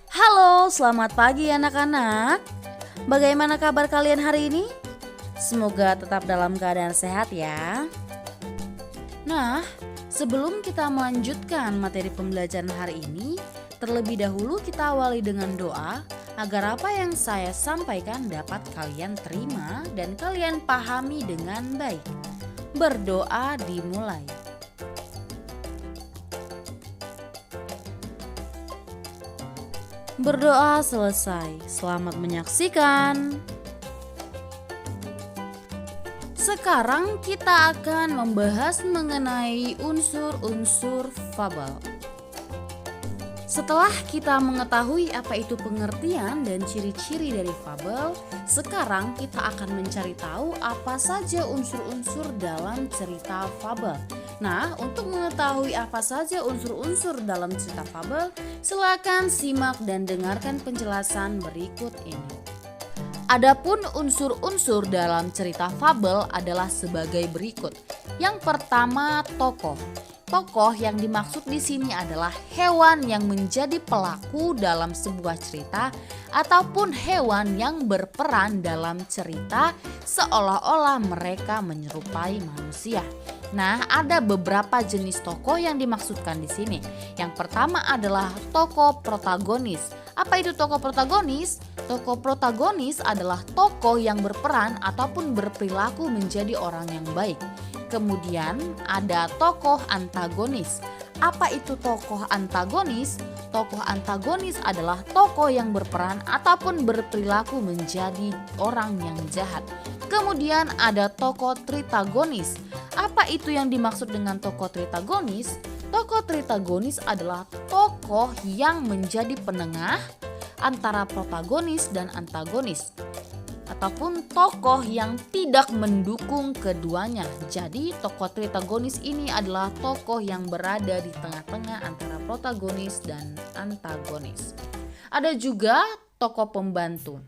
Halo, selamat pagi anak-anak. Bagaimana kabar kalian hari ini? Semoga tetap dalam keadaan sehat ya. Nah, sebelum kita melanjutkan materi pembelajaran hari ini, terlebih dahulu kita awali dengan doa agar apa yang saya sampaikan dapat kalian terima dan kalian pahami dengan baik. Berdoa dimulai. Berdoa selesai. Selamat menyaksikan. Sekarang kita akan membahas mengenai unsur-unsur fabel. Setelah kita mengetahui apa itu pengertian dan ciri-ciri dari fabel, sekarang kita akan mencari tahu apa saja unsur-unsur dalam cerita fabel. Nah, untuk mengetahui apa saja unsur-unsur dalam cerita fabel, silakan simak dan dengarkan penjelasan berikut ini. Adapun unsur-unsur dalam cerita fabel adalah sebagai berikut. Yang pertama, tokoh. Tokoh yang dimaksud di sini adalah hewan yang menjadi pelaku dalam sebuah cerita ataupun hewan yang berperan dalam cerita seolah-olah mereka menyerupai manusia. Nah, ada beberapa jenis tokoh yang dimaksudkan di sini. Yang pertama adalah tokoh protagonis. Apa itu tokoh protagonis? Tokoh protagonis adalah tokoh yang berperan ataupun berperilaku menjadi orang yang baik. Kemudian ada tokoh antagonis. Apa itu tokoh antagonis? Tokoh antagonis adalah tokoh yang berperan ataupun berperilaku menjadi orang yang jahat. Kemudian ada tokoh tritagonis. Apa itu yang dimaksud dengan tokoh tritagonis? Tokoh tritagonis adalah tokoh yang menjadi penengah antara protagonis dan antagonis, ataupun tokoh yang tidak mendukung keduanya. Jadi tokoh tritagonis ini adalah tokoh yang berada di tengah-tengah antara protagonis dan antagonis. Ada juga tokoh pembantu.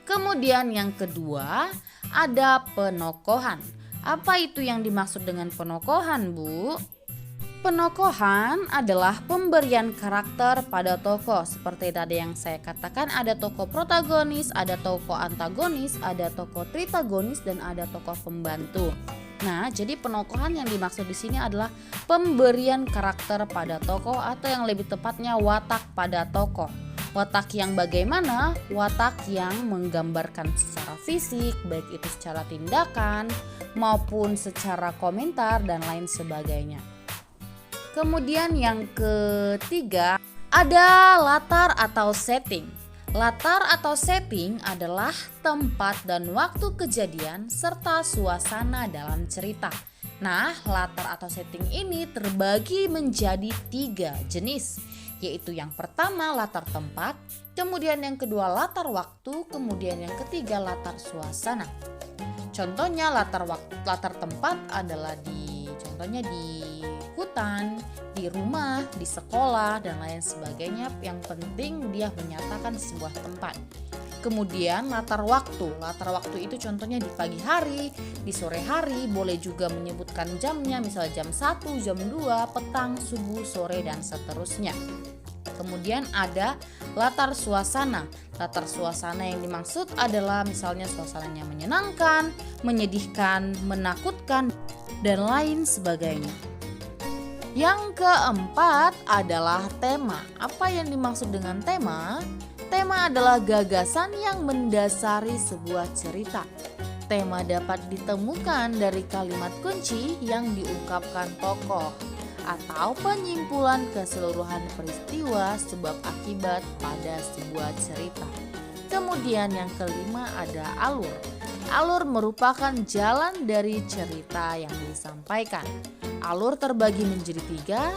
Kemudian yang kedua ada penokohan. Apa itu yang dimaksud dengan penokohan, Bu? Penokohan adalah pemberian karakter pada tokoh. Seperti tadi yang saya katakan, ada tokoh protagonis, ada tokoh antagonis, ada tokoh tritagonis, dan ada tokoh pembantu. Nah, jadi penokohan yang dimaksud di sini adalah pemberian karakter pada tokoh atau yang lebih tepatnya watak pada tokoh. Watak yang bagaimana? Watak yang menggambarkan secara fisik, baik itu secara tindakan maupun secara komentar dan lain sebagainya. Kemudian yang ketiga ada latar atau setting. Latar atau setting adalah tempat dan waktu kejadian serta suasana dalam cerita. Nah, latar atau setting ini terbagi menjadi 3 jenis, yaitu yang pertama latar tempat, kemudian yang kedua latar waktu, kemudian yang ketiga latar suasana. Contohnya latar tempat adalah contohnya di hutan, di rumah, di sekolah, dan lain sebagainya. Yang penting dia menyatakan sebuah tempat. Kemudian latar waktu itu contohnya di pagi hari, di sore hari, boleh juga menyebutkan jamnya, misalnya jam 1, jam 2, petang, subuh, sore, dan seterusnya. Kemudian ada latar suasana. Latar suasana yang dimaksud adalah misalnya suasananya menyenangkan, menyedihkan, menakutkan, dan lain sebagainya. Yang keempat adalah tema. Apa yang dimaksud dengan tema? Tema adalah gagasan yang mendasari sebuah cerita. Tema dapat ditemukan dari kalimat kunci yang diungkapkan tokoh atau penyimpulan keseluruhan peristiwa sebab akibat pada sebuah cerita. Kemudian yang kelima ada alur. Alur merupakan jalan dari cerita yang disampaikan. Alur terbagi menjadi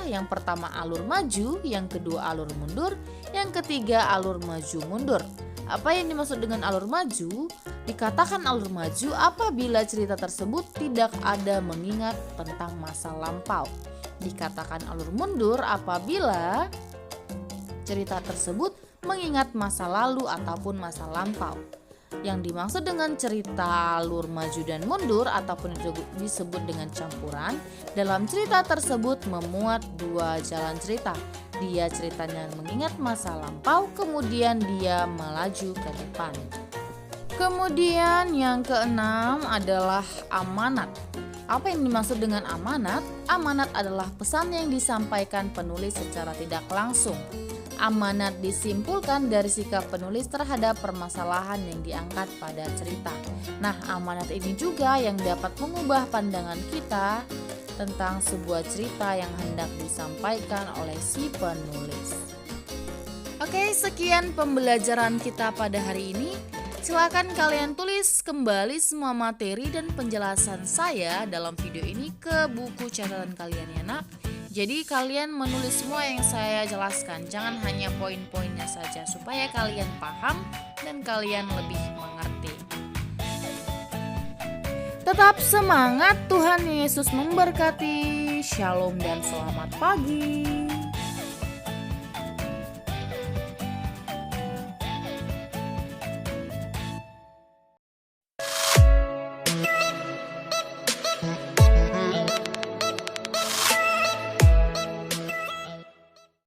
3, yang pertama alur maju, yang kedua alur mundur, yang ketiga alur maju mundur. Apa yang dimaksud dengan alur maju? Dikatakan alur maju apabila cerita tersebut tidak ada mengingat tentang masa lampau. Dikatakan alur mundur apabila cerita tersebut mengingat masa lalu ataupun masa lampau. Yang dimaksud dengan cerita alur maju dan mundur ataupun disebut dengan campuran, dalam cerita tersebut memuat dua jalan cerita. Dia ceritanya mengingat masa lampau, kemudian dia melaju ke depan. Kemudian yang keenam adalah amanat. Apa yang dimaksud dengan amanat? Amanat adalah pesan yang disampaikan penulis secara tidak langsung. Amanat disimpulkan dari sikap penulis terhadap permasalahan yang diangkat pada cerita. Nah, amanat ini juga yang dapat mengubah pandangan kita tentang sebuah cerita yang hendak disampaikan oleh si penulis. Oke, sekian pembelajaran kita pada hari ini. Silakan kalian tulis kembali semua materi dan penjelasan saya dalam video ini ke buku catatan kalian ya nak. Jadi kalian menulis semua yang saya jelaskan, jangan hanya poin-poinnya saja supaya kalian paham dan kalian lebih mengerti. Tetap semangat, Tuhan Yesus memberkati. Shalom dan selamat pagi.